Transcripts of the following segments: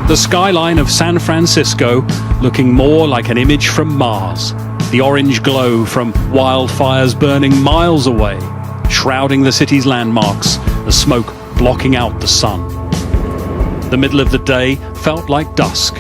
The skyline of San Francisco looking more like an image from Mars. The orange glow from wildfires burning miles away, shrouding the city's landmarks, the smoke blocking out the sun. The middle of the day felt like dusk,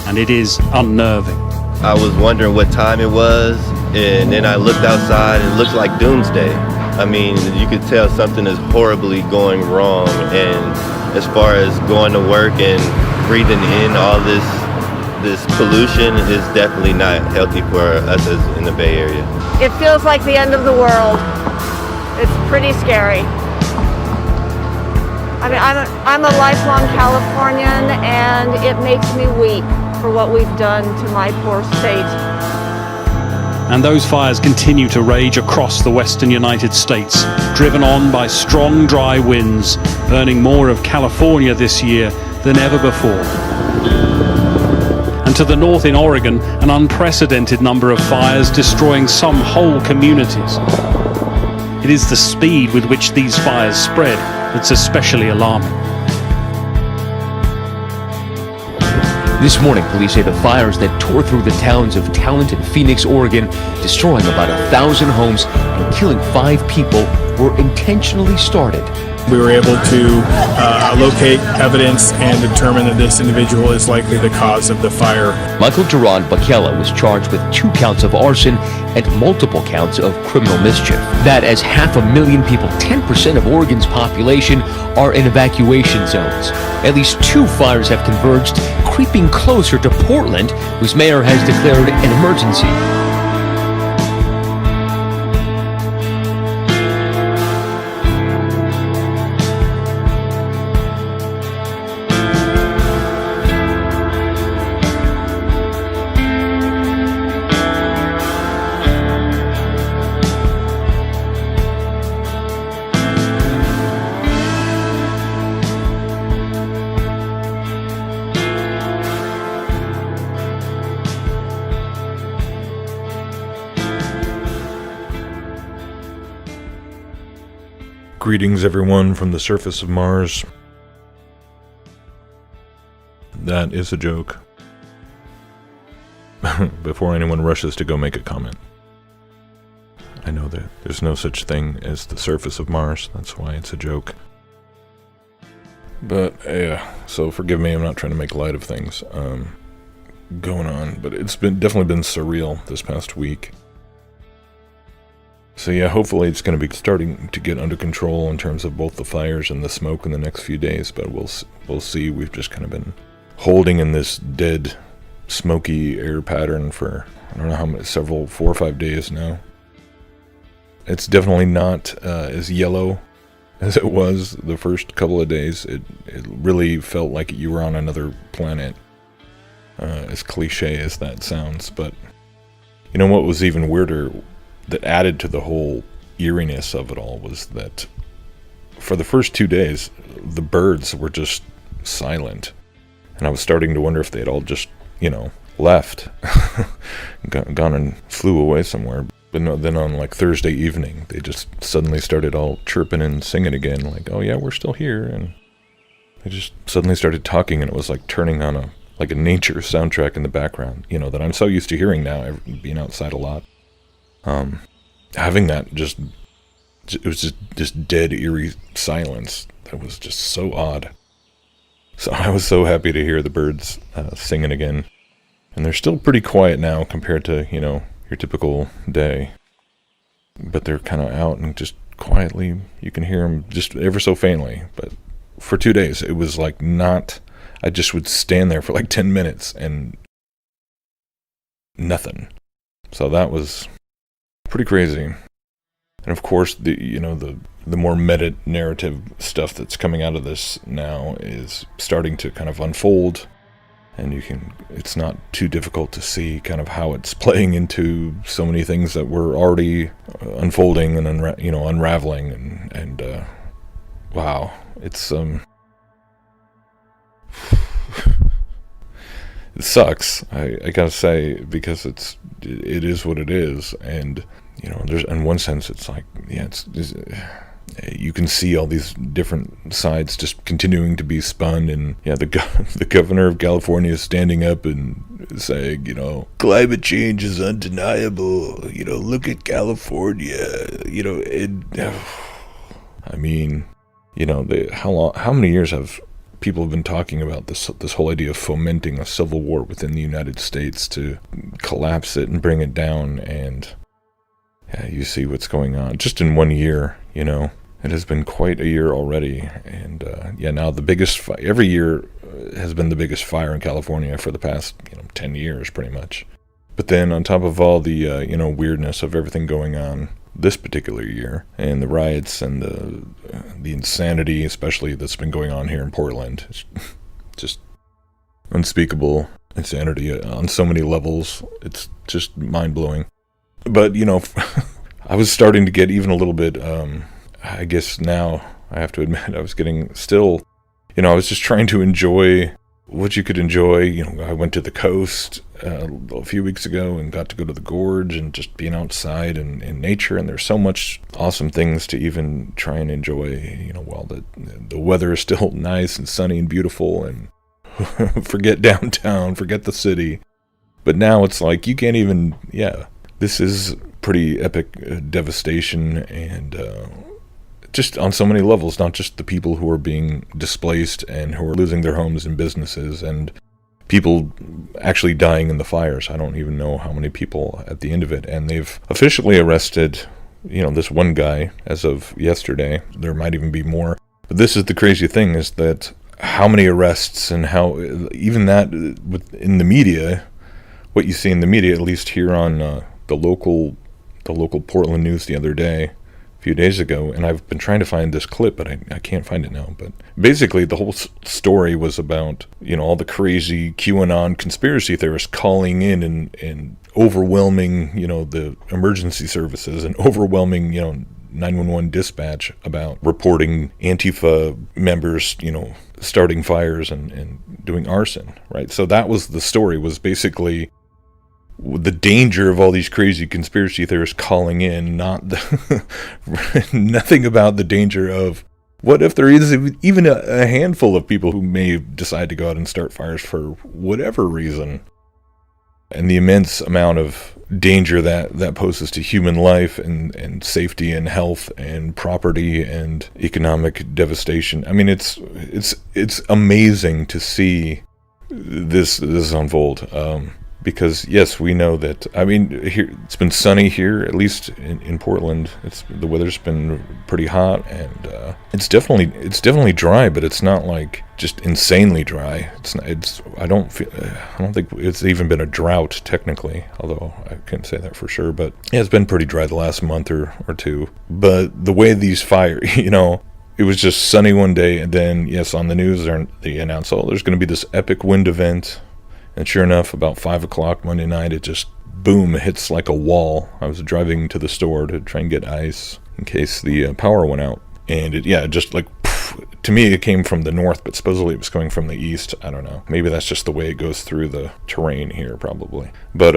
and it is unnerving. I was wondering what time it was, and then I looked outside and it looked like doomsday. I mean, you could tell something is horribly going wrong, and as far as going to work and breathing in all this pollution is definitely not healthy for us as in the Bay Area. It feels like the end of the world. It's pretty scary. I mean, I'm a lifelong Californian, and it makes me weep for what we've done to my poor state. And those fires continue to rage across the western United States, driven on by strong, dry winds, burning more of California this year than ever before. And to the north in Oregon, an unprecedented number of fires destroying some whole communities. It is the speed with which these fires spread that's especially alarming. This morning, police say the fires that tore through the towns of Talent and Phoenix, Oregon, destroying about 1,000 homes and killing 5 people, were intentionally started. We were able to locate evidence and determine that this individual is likely the cause of the fire. Michael Duran Bakela was charged with 2 counts of arson and multiple counts of criminal mischief. That as 500,000 people, 10% of Oregon's population, are in evacuation zones. At least 2 fires have converged, creeping closer to Portland, whose mayor has declared an emergency. Greetings everyone from the surface of Mars. That is a joke. Before anyone rushes to go make a comment. I know that there's no such thing as the surface of Mars, that's why it's a joke. But yeah, so forgive me, I'm not trying to make light of things going on, but it's definitely been surreal this past week. So yeah, hopefully it's going to be starting to get under control in terms of both the fires and the smoke in the next few days, but we'll see. We've just kind of been holding in this dead, smoky air pattern for, I don't know how many, 4 or 5 days now. It's definitely not as yellow as it was the first couple of days. It really felt like you were on another planet, as cliche as that sounds. But you know what was even weirder, that added to the whole eeriness of it all, was that for the first 2 days, the birds were just silent. And I was starting to wonder if they had all just, left, gone and flew away somewhere. But no, then on like Thursday evening, they just suddenly started all chirping and singing again, like, oh yeah, we're still here. And they just suddenly started talking, and it was like turning on a nature soundtrack in the background, that I'm so used to hearing now, being outside a lot. Having that it was just dead, eerie silence that was just so odd. So I was so happy to hear the birds singing again. And they're still pretty quiet now compared to, your typical day. But they're kind of out and just quietly, you can hear them just ever so faintly. But for 2 days, it was like not, I just would stand there for like 10 minutes and nothing. So that was pretty crazy. And of course, the more meta-narrative stuff that's coming out of this now is starting to kind of unfold, and it's not too difficult to see kind of how it's playing into so many things that were already unfolding and unraveling, and wow, it's it sucks, I gotta say, because it is what it is. And there's, in one sense, it's like, yeah, you can see all these different sides just continuing to be spun, and the governor of California is standing up and saying, climate change is undeniable, look at California, how many years have people been talking about this whole idea of fomenting a civil war within the United States to collapse it and bring it down, and you see what's going on just in 1 year. It has been quite a year already, and now the biggest every year has been the biggest fire in California for the past 10 years pretty much. But then on top of all the weirdness of everything going on this particular year, and the riots and the insanity, especially that's been going on here in Portland, it's just unspeakable insanity on so many levels. It's just mind-blowing. But I was starting to get even a little bit I guess now I have to admit I was getting still, I was just trying to enjoy what you could enjoy. I went to the coast a few weeks ago and got to go to the gorge and just being outside and in nature, and there's so much awesome things to even try and enjoy, while the weather is still nice and sunny and beautiful, and forget downtown, forget the city. But now it's like you can't even, this is pretty epic devastation, and just on so many levels, not just the people who are being displaced and who are losing their homes and businesses, and people actually dying in the fires. I don't even know how many people at the end of it. And they've officially arrested, this one guy as of yesterday. There might even be more. But this is the crazy thing, is that how many arrests, and how even that in the media, what you see in the media, at least here on the local Portland news the other day, a few days ago, and I've been trying to find this clip, but I can't find it now. But basically the whole story was about, all the crazy QAnon conspiracy theorists calling in and overwhelming, the emergency services, and overwhelming, 911 dispatch about reporting Antifa members, starting fires and doing arson, right? So that was the story, was basically the danger of all these crazy conspiracy theorists calling in, not nothing about the danger of what if there is even a handful of people who may decide to go out and start fires for whatever reason, and the immense amount of danger that poses to human life and safety and health and property and economic devastation. I mean, it's amazing to see this unfold. Because yes, we know that. I mean, here it's been sunny here, at least in Portland. The weather's been pretty hot, and it's definitely dry, but it's not like just insanely dry. I don't think it's even been a drought technically, although I couldn't say that for sure. But yeah, it's been pretty dry the last month or two. But the way these fires, it was just sunny one day, and then yes, on the news they announced, there's going to be this epic wind event. And sure enough, about 5 o'clock Monday night, it just, boom, hits like a wall. I was driving to the store to try and get ice in case the power went out. And just like, poof, to me, it came from the north, but supposedly it was coming from the east. I don't know. Maybe that's just the way it goes through the terrain here, probably. But,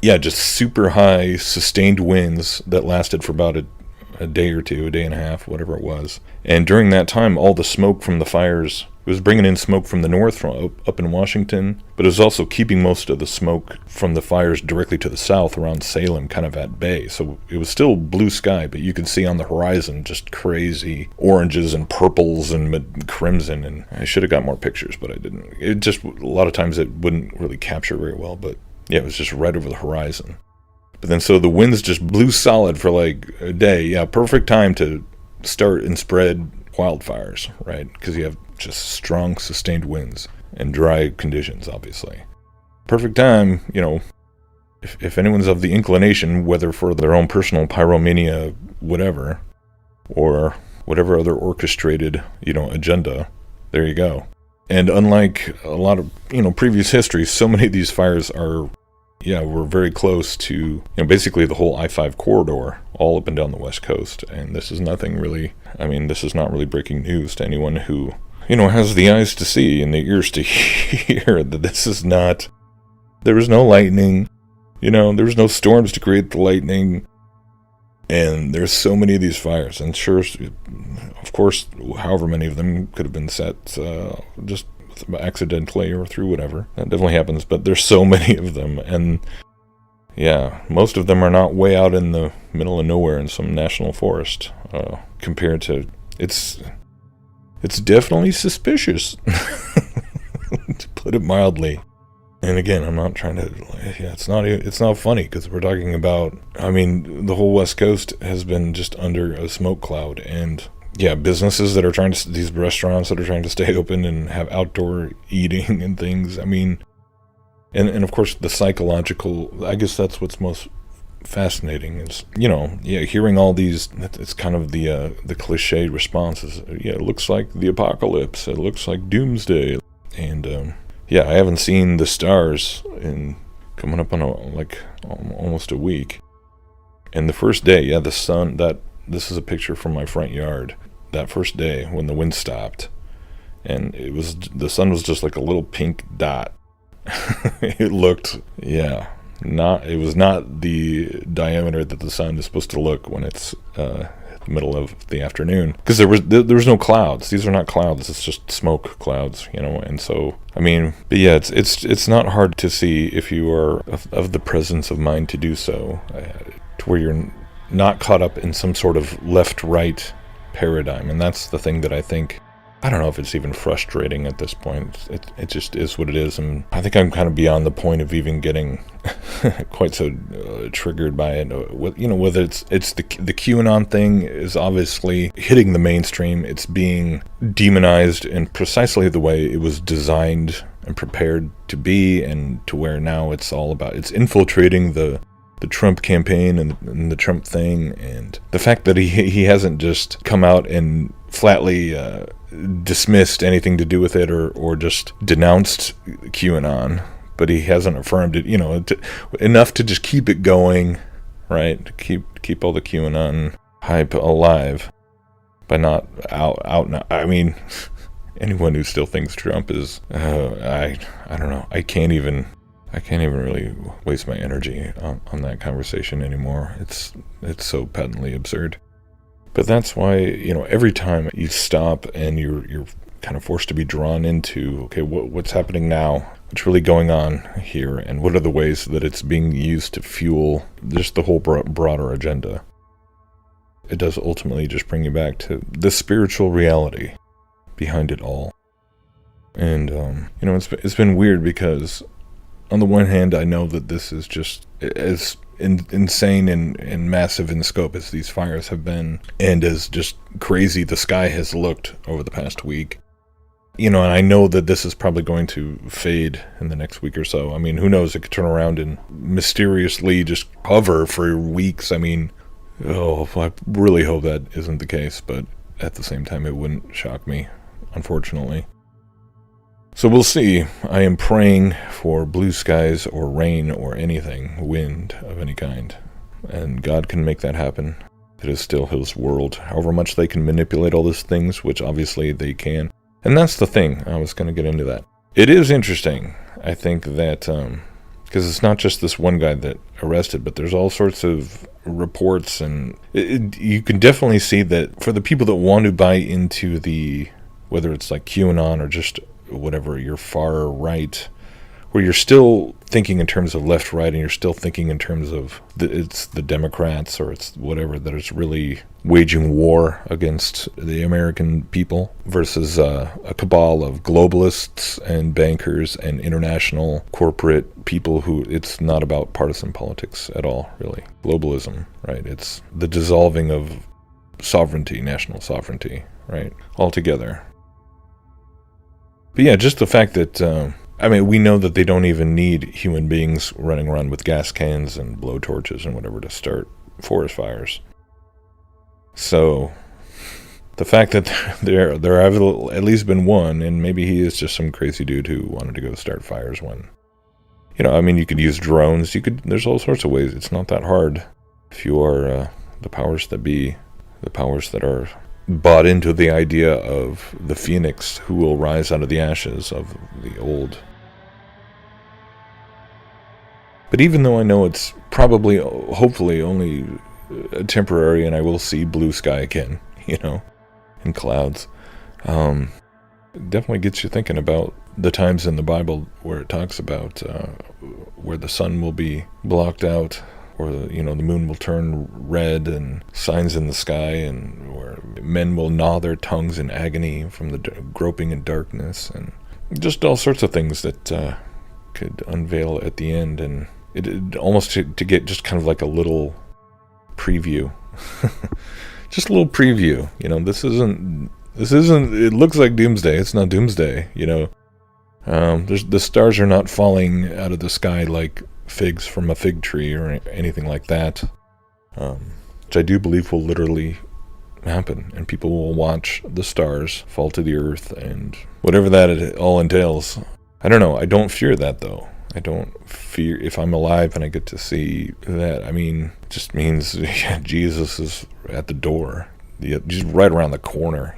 just super high, sustained winds that lasted for about a day or two, a day and a half, whatever it was. And during that time, all the smoke from the fires, it was bringing in smoke from the north, from up in Washington, but it was also keeping most of the smoke from the fires directly to the south around Salem, kind of at bay. So it was still blue sky, but you could see on the horizon just crazy oranges and purples and crimson. And I should have got more pictures, but I didn't. It just, a lot of times it wouldn't really capture very well, but yeah, it was just right over the horizon. But then so the winds just blew solid for like a day. Yeah, perfect time to start and spread wildfires, right? Because you have just strong, sustained winds and dry conditions, obviously. Perfect time, if anyone's of the inclination, whether for their own personal pyromania, whatever, or whatever other orchestrated, agenda, there you go. And unlike a lot of, previous history, so many of these fires are, we're very close to, basically the whole I-5 corridor, all up and down the West Coast. And this is nothing really, this is not really breaking news to anyone who, has the eyes to see and the ears to hear that this is not, there was no lightning, there was no storms to create the lightning. And there's so many of these fires, and sure, of course, however many of them could have been set just accidentally or through whatever. That definitely happens, but there's so many of them, and yeah, most of them are not way out in the middle of nowhere in some national forest. Compared to, it's definitely suspicious, to put it mildly. And again, I'm not trying to, it's not funny, because we're talking about, I mean, the whole West Coast has been just under a smoke cloud, and yeah, businesses that are trying to, these restaurants that are trying to stay open and have outdoor eating and things, I mean, and of course the psychological, I guess that's what's most fascinating is, hearing all these, it's kind of the cliched responses. Yeah, it looks like the apocalypse, it looks like doomsday, and yeah, I haven't seen the stars in coming up on almost a week. And the first day, the sun, this is a picture from my front yard. That first day when the wind stopped, and the sun was just like a little pink dot. It looked, it was not the diameter that the sun is supposed to look when it's middle of the afternoon, because there was no clouds. These are not clouds, it's just smoke clouds, and so, I mean, but yeah, it's not hard to see if you are of the presence of mind to do so, to where you're not caught up in some sort of left-right paradigm. And that's the thing that I think, I don't know if it's even frustrating at this point. It just is what it is, and I think I'm kind of beyond the point of even getting quite so triggered by it. Whether it's the QAnon thing is obviously hitting the mainstream. It's being demonized in precisely the way it was designed and prepared to be, and to where now it's all about, it's infiltrating the Trump campaign and the Trump thing, and the fact that he hasn't just come out and flatly dismissed anything to do with it, or just denounced QAnon, but he hasn't affirmed it, enough to just keep it going, right? To keep all the QAnon hype alive by not out now. I mean, anyone who still thinks Trump is, I don't know. I can't even really waste my energy on that conversation anymore. It's so patently absurd. But that's why, every time you stop and you're kind of forced to be drawn into, okay, what's happening now? What's really going on here? And what are the ways that it's being used to fuel just the whole broader agenda? It does ultimately just bring you back to the spiritual reality behind it all. And, it's been weird, because on the one hand, I know that this is just as insane and massive in scope as these fires have been, and as just crazy the sky has looked over the past week. And I know that this is probably going to fade in the next week or so. I mean, who knows? It could turn around and mysteriously just hover for weeks. I mean, I really hope that isn't the case, but at the same time, it wouldn't shock me, unfortunately. So we'll see. I am praying for blue skies or rain or anything, wind of any kind. And God can make that happen. It is still His world. However much they can manipulate all these things, which obviously they can. And that's the thing. I was going to get into that. It is interesting, I think, that, because it's not just this one guy that arrested, but there's all sorts of reports, and you can definitely see that for the people that want to buy into whether it's like QAnon or just whatever, you're far right, where you're still thinking in terms of left, right, and you're still thinking in terms of it's the Democrats or it's whatever that is really waging war against the American people, versus a cabal of globalists and bankers and international corporate people who, it's not about partisan politics at all, really. Globalism, right? It's the dissolving of sovereignty, national sovereignty, right? Altogether. But yeah, just the fact that, we know that they don't even need human beings running around with gas cans and blowtorches and whatever to start forest fires. So, the fact that there have at least been one, and maybe he is just some crazy dude who wanted to go start fires when, you could use drones, there's all sorts of ways. It's not that hard if you are the powers that be, the powers that are bought into the idea of the phoenix who will rise out of the ashes of the old. But even though I know it's probably, hopefully, only temporary, and I will see blue sky again, and clouds. It definitely gets you thinking about the times in the Bible where it talks about where the sun will be blocked out, or the moon will turn red, and signs in the sky, and where men will gnaw their tongues in agony from the groping in darkness, and just all sorts of things that could unveil at the end. And it almost to get just kind of like a little preview, just a little preview. This isn't. It looks like doomsday. It's not doomsday. The stars are not falling out of the sky like figs from a fig tree or anything like that, which I do believe will literally happen, and people will watch the stars fall to the earth and whatever that all entails. I don't know. I don't fear that, though. I don't fear if I'm alive and I get to see that. I mean, it just means Jesus is at the door, just right around the corner,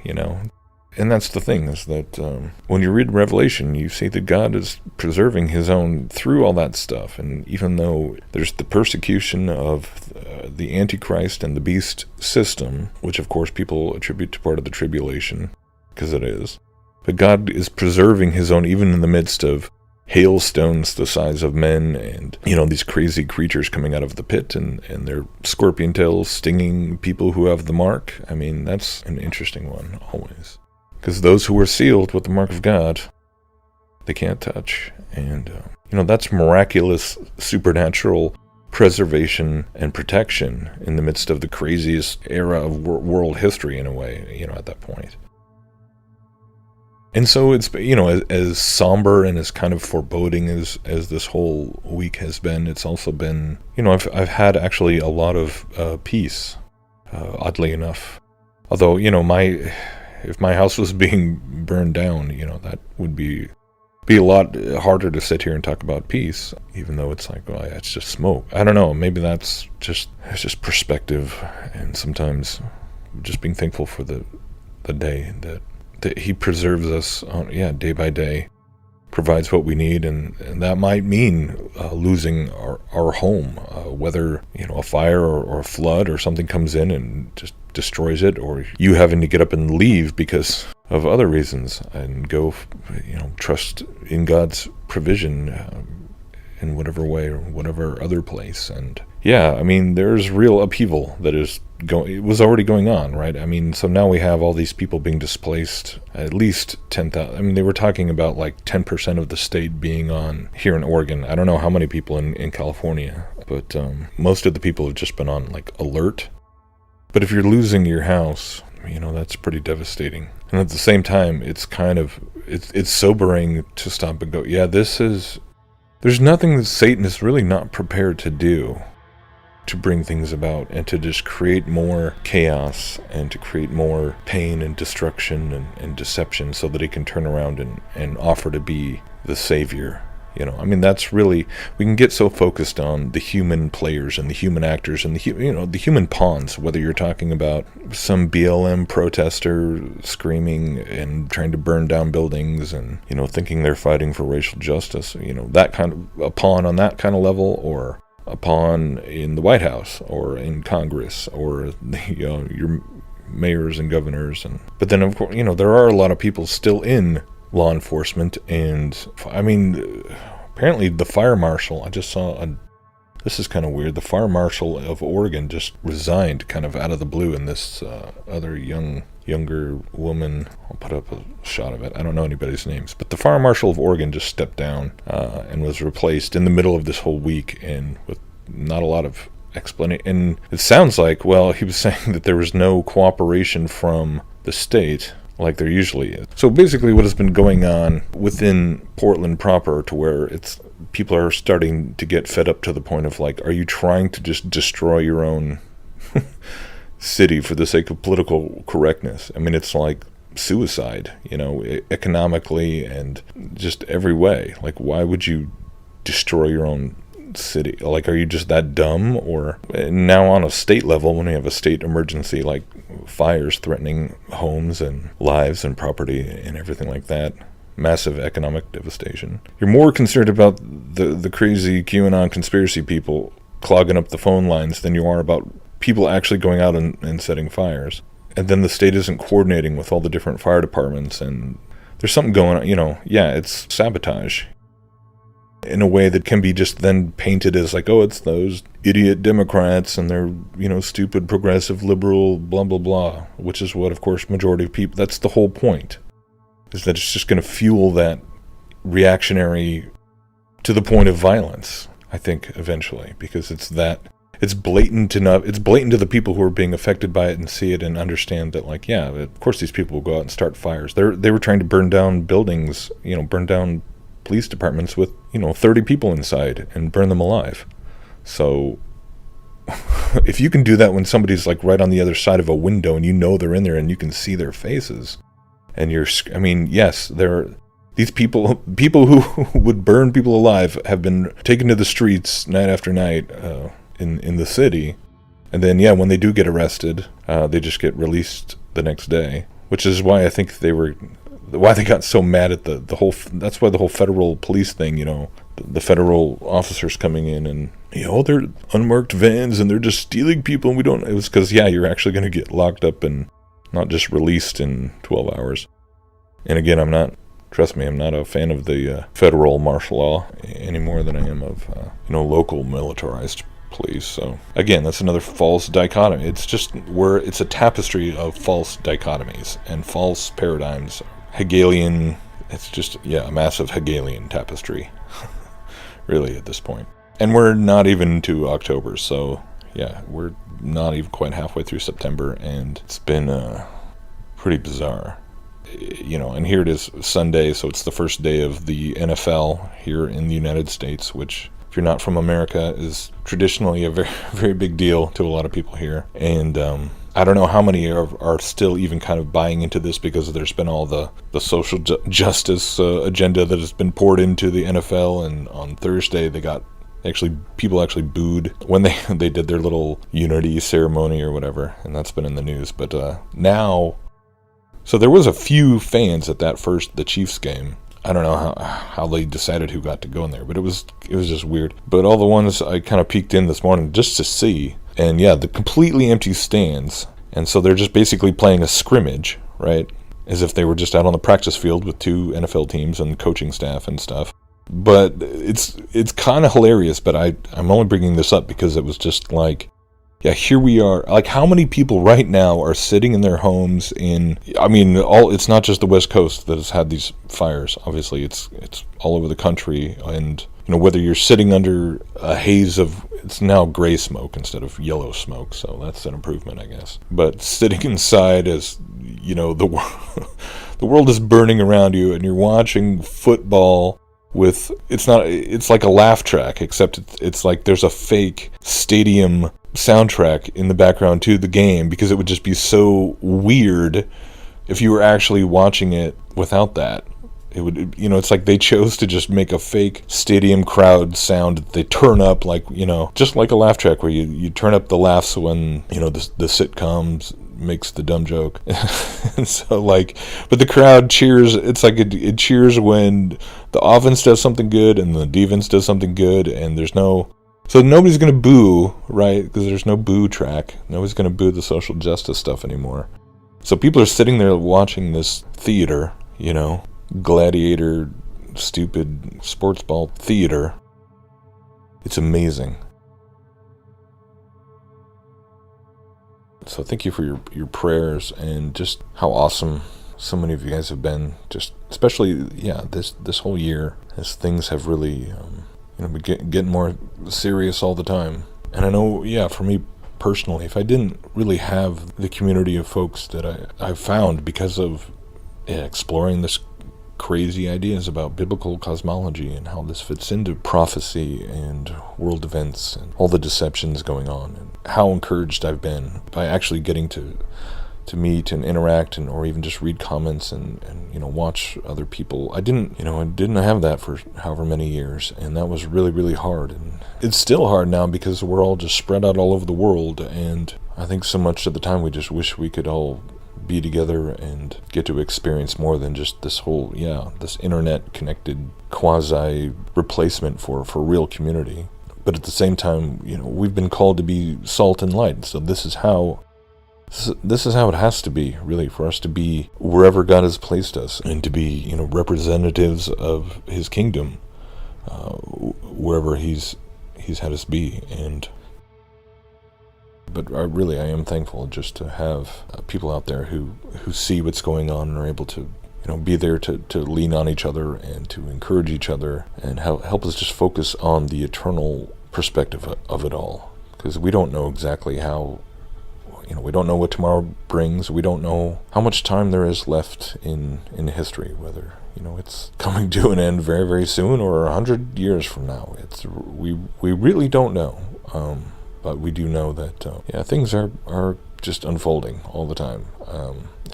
And that's the thing, is that when you read Revelation, you see that God is preserving his own through all that stuff. And even though there's the persecution of the Antichrist and the beast system, which of course people attribute to part of the tribulation, because it is, but God is preserving his own even in the midst of hailstones the size of men, and these crazy creatures coming out of the pit, and their scorpion tails stinging people who have the mark. I mean, that's an interesting one always. Because those who are sealed with the mark of God, they can't touch. And, that's miraculous, supernatural preservation and protection in the midst of the craziest era of world history, in a way, at that point. And so it's, as somber and as kind of foreboding as this whole week has been, it's also been, I've had actually a lot of peace, oddly enough. Although, if my house was being burned down, that would be a lot harder to sit here and talk about peace, even though it's like, well, it's just smoke. I don't know. Maybe it's just perspective, and sometimes just being thankful for the day that he preserves us day by day, provides what we need, and that might mean losing our home, whether a fire or a flood or something comes in and just destroys it, or you having to get up and leave because of other reasons, and go trust in God's provision in whatever way or whatever other place. And there's real upheaval that is it was already going on, right? I mean, so now we have all these people being displaced, at least 10,000. I mean, they were talking about like 10% of the state being on here in Oregon. I don't know how many people in California, but most of the people have just been on like alert. But if you're losing your house, that's pretty devastating. And at the same time, it's kind of, it's sobering to stop and go, there's nothing that Satan is really not prepared to do to bring things about, and to just create more chaos, and to create more pain and destruction and deception, so that he can turn around and offer to be the savior. That's really, we can get so focused on the human players and the human actors and the human pawns, whether you're talking about some BLM protester screaming and trying to burn down buildings and, thinking they're fighting for racial justice, that kind of a pawn on that kind of level, or a pawn in the White House or in Congress, or your mayors and governors. But then, of course, there are a lot of people still in law enforcement, and apparently the fire marshal, I just saw this is kind of weird, the fire marshal of Oregon just resigned kind of out of the blue, and this other younger woman, I'll put up a shot of it, I don't know anybody's names, but the fire marshal of Oregon just stepped down and was replaced in the middle of this whole week, and with not a lot of explanation. And it sounds like, well, he was saying that there was no cooperation from the state like there usually is. So basically what has been going on within Portland proper, to where people are starting to get fed up to the point of like, are you trying to just destroy your own city for the sake of political correctness? I mean, it's like suicide, economically and just every way. Like, why would you destroy your own city? Like, are you just that dumb? Or now on a state level, when we have a state emergency, like fires threatening homes and lives and property and everything like that, massive economic devastation, you're more concerned about the crazy QAnon conspiracy people clogging up the phone lines than you are about people actually going out and setting fires. And then the state isn't coordinating with all the different fire departments, and there's something going on, it's sabotage in a way that can be just then painted as like, oh, it's those idiot Democrats and they're, stupid, progressive, liberal, blah, blah, blah, which is what, of course, majority of people, that's the whole point, is that it's just going to fuel that reactionary to the point of violence, I think, eventually, because it's blatant enough. It's blatant to the people who are being affected by it and see it and understand that, like, yeah, of course these people will go out and start fires. They were trying to burn down buildings, burn down police departments with, 30 people inside and burn them alive. So if you can do that when somebody's like right on the other side of a window and they're in there and you can see their faces, and yes, these people who would burn people alive have been taken to the streets night after night, in the city, and then when they do get arrested, they just get released the next day, which is why I think why they got so mad at the whole. That's why the whole federal police thing, the federal officers coming in and they're unmarked vans and they're just stealing people and we don't. It was because you're actually going to get locked up and not just released in 12 hours. And again, I'm not a fan of the federal martial law any more than I am of local militarized police. So again, that's another false dichotomy. It's just it's a tapestry of false dichotomies and false paradigms. Hegelian, it's just a massive Hegelian tapestry really at this point. And we're not even to October, so we're not even quite halfway through September, and it's been pretty bizarre. And here it is Sunday, so it's the first day of the NFL here in the United States, which, if you're not from America, is traditionally a very, very big deal to a lot of people here. And I don't know how many are still even kind of buying into this, because there's been all the social justice agenda that has been poured into the NFL. And on Thursday, people actually booed when they did their little unity ceremony or whatever, and that's been in the news. But now, so there was a few fans at the Chiefs game. I don't know how they decided who got to go in there, but it was just weird. But all the ones I kind of peeked in this morning just to see, and the completely empty stands, and so they're just basically playing a scrimmage, right? As if they were just out on the practice field with two NFL teams and coaching staff and stuff. But it's kind of hilarious, but I'm only bringing this up because it was just like, here we are. Like, how many people right now are sitting in their homes it's not just the West Coast that has had these fires. Obviously, it's all over the country. And, whether you're sitting under a haze of, it's now gray smoke instead of yellow smoke. So that's an improvement, I guess. But sitting inside as, the world is burning around you and you're watching football it's like a laugh track, except it's like there's a fake stadium soundtrack in the background to the game, because it would just be so weird if you were actually watching it without that. It would, it's like they chose to just make a fake stadium crowd sound that they turn up, like, just like a laugh track where you turn up the laughs when, the sitcoms makes the dumb joke. And so, but the crowd cheers. It's like it cheers when the offense does something good and the defense does something good, and so nobody's going to boo, right? Because there's no boo track. Nobody's going to boo the social justice stuff anymore. So people are sitting there watching this theater, gladiator, stupid sports ball theater. It's amazing. So thank you for your prayers and just how awesome so many of you guys have been. Just especially, this whole year, as things have really getting more serious all the time. And I know, for me personally, if I didn't really have the community of folks that I've found because of exploring this crazy ideas about biblical cosmology and how this fits into prophecy and world events and all the deceptions going on, and how encouraged I've been by actually getting to meet and interact or even just read comments and watch other people. I didn't have that for however many years, and that was really, really hard. And it's still hard now because we're all just spread out all over the world, and I think so much of the time we just wish we could all be together and get to experience more than just this whole, this internet connected quasi replacement for real community. But at the same time, we've been called to be salt and light. So this is how it has to be, really, for us to be wherever God has placed us, and to be, representatives of His kingdom, wherever He's had us be. But I am thankful just to have people out there who see what's going on and are able to, be there to lean on each other and to encourage each other and help us just focus on the eternal perspective of it all. Because we don't know exactly how, we don't know what tomorrow brings. We don't know how much time there is left in history, whether, it's coming to an end very, very soon or 100 years from now. We really don't know. But we do know that, things are just unfolding all the time,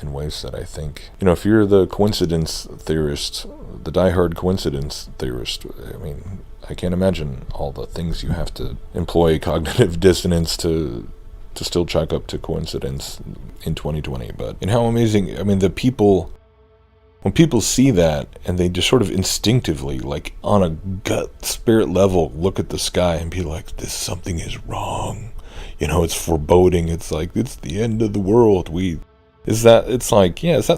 in ways that I think, if you're the coincidence theorist, the diehard coincidence theorist, I can't imagine all the things you have to employ cognitive dissonance to still chalk up to coincidence in 2020. But how amazing, the people, when people see that and they just sort of instinctively, like on a gut spirit level, look at the sky and be like, something is wrong. It's foreboding. It's like, it's the end of the world. Is that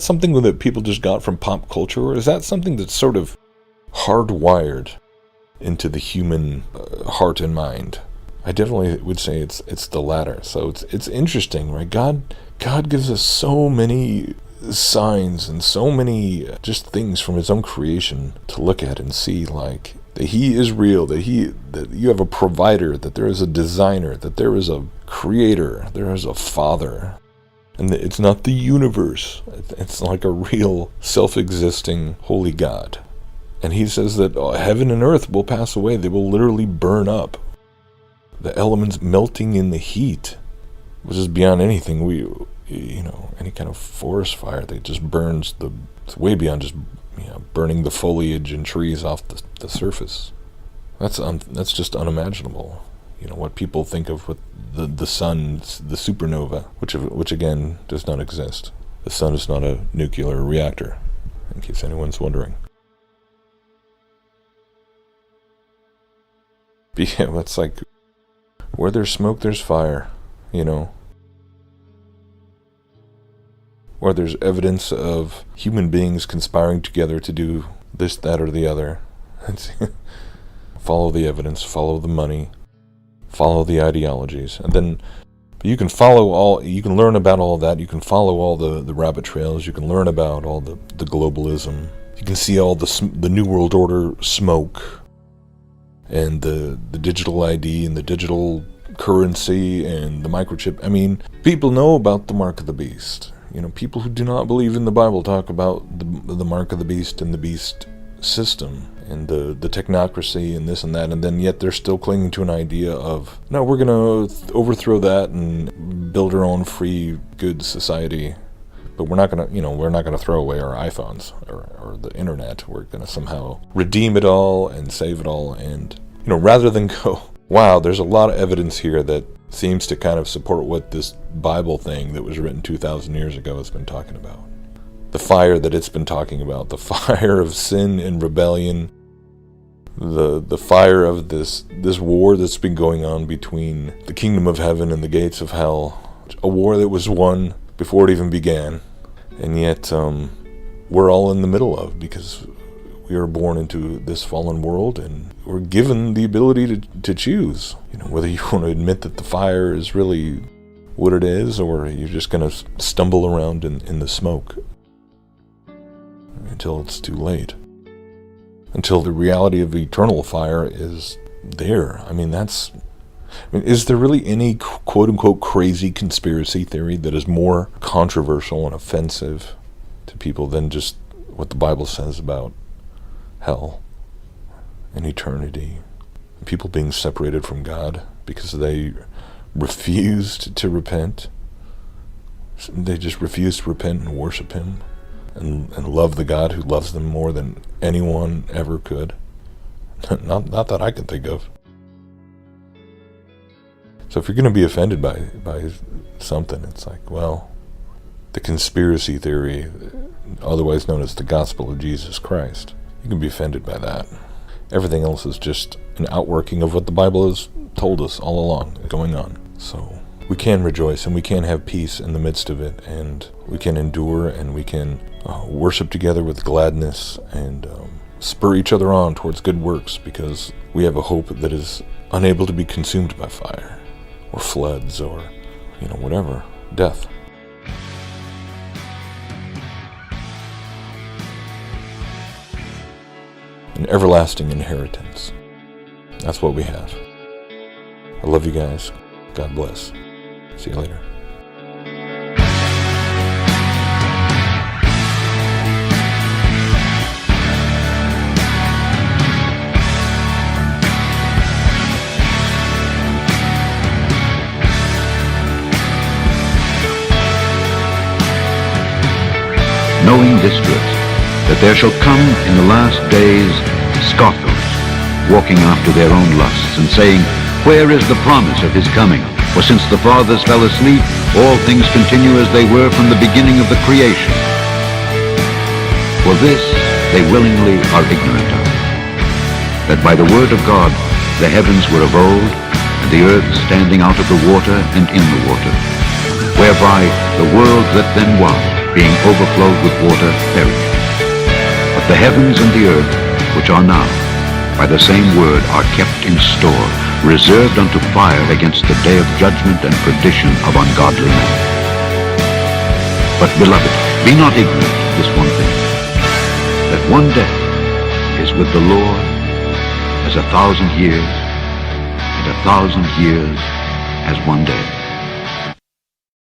something that people just got from pop culture, or is that something that's sort of hardwired into the human heart and mind? I definitely would say it's the latter. So it's interesting, right? God gives us so many signs and so many just things from His own creation to look at and see, like, that He is real, that you have a provider, that there is a designer, that there is a creator, there is a father, and it's not the universe. It's like a real self-existing holy God. And He says that heaven and earth will pass away. They will literally burn up. The elements melting in the heat, which is beyond anything any kind of forest fire that just burns it's way beyond just burning the foliage and trees off the surface. That's just unimaginable. What people think of with the sun, the supernova, which again does not exist. The sun is not a nuclear reactor, in case anyone's wondering. But it's like, where there's smoke, there's fire, Where there's evidence of human beings conspiring together to do this, that, or the other. Follow the evidence, follow the money, follow the ideologies. And then you can learn about all that. You can follow all the rabbit trails. You can learn about all the globalism. You can see all the New World Order smoke, and the digital ID and the digital currency and the microchip. People know about the mark of the beast. People who do not believe in the Bible talk about the mark of the beast and the beast system and the technocracy and this and that, and then yet they're still clinging to an idea of, no, we're going to overthrow that and build our own free, good society. But we're not going to throw away our iPhones or the internet. We're going to somehow redeem it all and save it all. And, rather than go, wow, there's a lot of evidence here that seems to kind of support what this Bible thing that was written 2,000 years ago has been talking about. The fire that it's been talking about, the fire of sin and rebellion, the fire of this war that's been going on between the kingdom of heaven and the gates of hell, a war that was won before it even began, and yet we're all in the middle of, because we are born into this fallen world, and we're given the ability to choose, whether you want to admit that the fire is really what it is, or you're just going to stumble around in the smoke until it's too late, until the reality of eternal fire is there. Is there really any quote-unquote crazy conspiracy theory that is more controversial and offensive to people than just what the Bible says about hell and eternity, and people being separated from God because they refused to repent? They just refused to repent and worship Him and love the God who loves them more than anyone ever could. Not that I can think of. So if you're going to be offended by something, it's like, well, the conspiracy theory, otherwise known as the gospel of Jesus Christ, you can be offended by that. Everything else is just an outworking of what the Bible has told us all along going on. So we can rejoice and we can have peace in the midst of it, and we can endure, and we can worship together with gladness, and spur each other on towards good works, because we have a hope that is unable to be consumed by fire or floods or whatever, death. An everlasting inheritance. That's what we have. I love you guys. God bless. See you later. Knowing this truth, that there shall come in the last days scoffers, walking after their own lusts, and saying, Where is the promise of his coming? For since the fathers fell asleep, all things continue as they were from the beginning of the creation. For this they willingly are ignorant of, that by the word of God the heavens were of old, and the earth standing out of the water and in the water, whereby the world that then was, being overflowed with water, perished. But the heavens and the earth, which are now, by the same word are kept in store, reserved unto fire against the day of judgment and perdition of ungodly men. But, beloved, be not ignorant of this one thing, that one day is with the Lord as 1,000 years, and 1,000 years as one day.